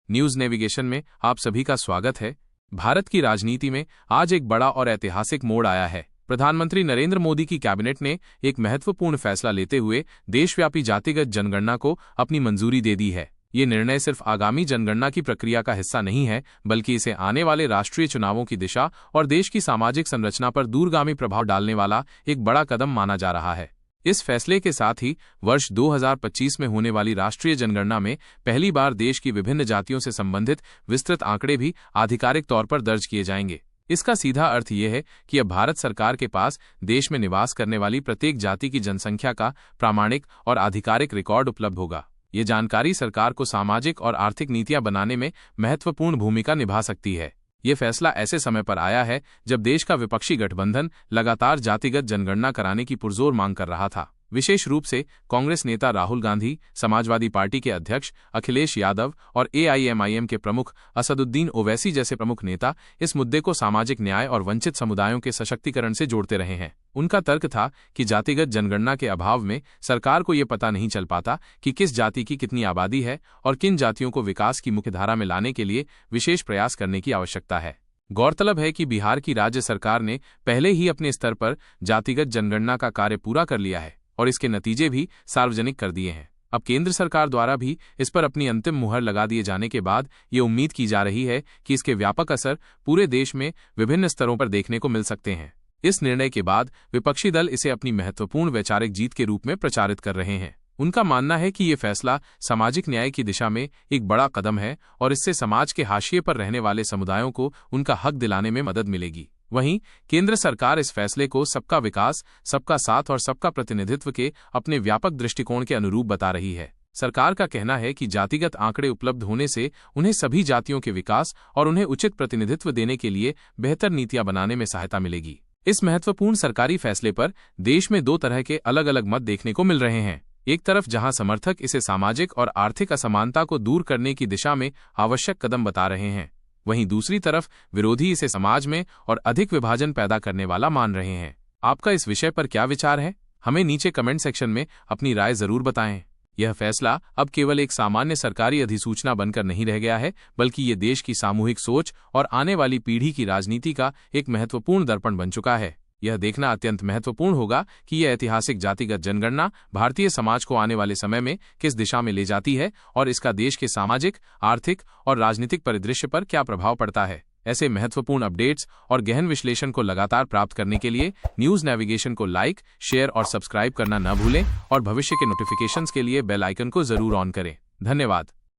News navigation में आप सभी का स्वागत है। भारत की राजनीति में आज एक बड़ा और ऐतिहासिक मोड़ आया है। प्रधानमंत्री नरेंद्र मोदी की कैबिनेट ने एक महत्वपूर्ण फैसला लेते हुए देशव्यापी जातिगत जनगणना को अपनी मंजूरी दे दी है। ये निर्णय सिर्फ आगामी जनगणना की प्रक्रिया का हिस्सा नहीं है, बल्कि इसे आने वाले राष्ट्रीय चुनावों की दिशा और देश की सामाजिक संरचना पर दूरगामी प्रभाव डालने वाला एक बड़ा कदम माना जा रहा है। इस फैसले के साथ ही वर्ष 2025 में होने वाली राष्ट्रीय जनगणना में पहली बार देश की विभिन्न जातियों से संबंधित विस्तृत आंकड़े भी आधिकारिक तौर पर दर्ज किए जाएंगे। इसका सीधा अर्थ यह है कि अब भारत सरकार के पास देश में निवास करने वाली प्रत्येक जाति की जनसंख्या का प्रामाणिक और आधिकारिक रिकॉर्ड उपलब्ध होगा। ये जानकारी सरकार को सामाजिक और आर्थिक नीतियां बनाने में महत्वपूर्ण भूमिका निभा सकती है। ये फैसला ऐसे समय पर आया है जब देश का विपक्षी गठबंधन लगातार जातिगत जनगणना कराने की पुरजोर मांग कर रहा था। विशेष रूप से कांग्रेस नेता राहुल गांधी, समाजवादी पार्टी के अध्यक्ष अखिलेश यादव और AIMIM के प्रमुख असदुद्दीन ओवैसी जैसे प्रमुख नेता इस मुद्दे को सामाजिक न्याय और वंचित समुदायों के सशक्तिकरण से जोड़ते रहे हैं। उनका तर्क था कि जातिगत जनगणना के अभाव में सरकार को ये पता नहीं चल पाता कि किस जाति की कितनी आबादी है और किन जातियों को विकास की मुख्यधारा में लाने के लिए विशेष प्रयास करने की आवश्यकता है। गौरतलब है कि बिहार की राज्य सरकार ने पहले ही अपने स्तर पर जातिगत जनगणना का कार्य पूरा कर लिया है और इसके नतीजे भी सार्वजनिक कर दिए हैं। अब केंद्र सरकार द्वारा भी इस पर अपनी अंतिम मुहर लगा दिए जाने के बाद ये उम्मीद की जा रही है कि इसके व्यापक असर पूरे देश में विभिन्न स्तरों पर देखने को मिल सकते हैं। इस निर्णय के बाद विपक्षी दल इसे अपनी महत्वपूर्ण वैचारिक जीत के रूप में प्रचारित कर रहे हैं। उनका मानना है कि ये फैसला सामाजिक न्याय की दिशा में एक बड़ा कदम है और इससे समाज के हाशिए पर रहने वाले समुदायों को उनका हक दिलाने में मदद मिलेगी। वहीं केंद्र सरकार इस फैसले को सबका विकास, सबका साथ और सबका प्रतिनिधित्व के अपने व्यापक दृष्टिकोण के अनुरूप बता रही है। सरकार का कहना है कि जातिगत आंकड़े उपलब्ध होने से उन्हें सभी जातियों के विकास और उन्हें उचित प्रतिनिधित्व देने के लिए बेहतर नीतियां बनाने में सहायता मिलेगी। इस महत्वपूर्ण सरकारी फैसले पर देश में दो तरह के अलग अलग मत देखने को मिल रहे हैं। एक तरफ जहां समर्थक इसे सामाजिक और आर्थिक असमानता को दूर करने की दिशा में आवश्यक कदम बता रहे हैं, वहीं दूसरी तरफ विरोधी इसे समाज में और अधिक विभाजन पैदा करने वाला मान रहे हैं। आपका इस विषय पर क्या विचार है? हमें नीचे कमेंट सेक्शन में अपनी राय जरूर बताएं। यह फैसला अब केवल एक सामान्य सरकारी अधिसूचना बनकर नहीं रह गया है, बल्कि ये देश की सामूहिक सोच और आने वाली पीढ़ी की राजनीति का एक महत्वपूर्ण दर्पण बन चुका है। यह देखना अत्यंत महत्वपूर्ण होगा कि यह ऐतिहासिक जातिगत जनगणना भारतीय समाज को आने वाले समय में किस दिशा में ले जाती है और इसका देश के सामाजिक, आर्थिक और राजनीतिक परिदृश्य पर क्या प्रभाव पड़ता है। ऐसे महत्वपूर्ण अपडेट्स और गहन विश्लेषण को लगातार प्राप्त करने के लिए न्यूज नेविगेशन को लाइक, शेयर और सब्सक्राइब करना न भूलें और भविष्य के नोटिफिकेशंस के लिए बेल आइकन को जरूर ऑन करें। धन्यवाद।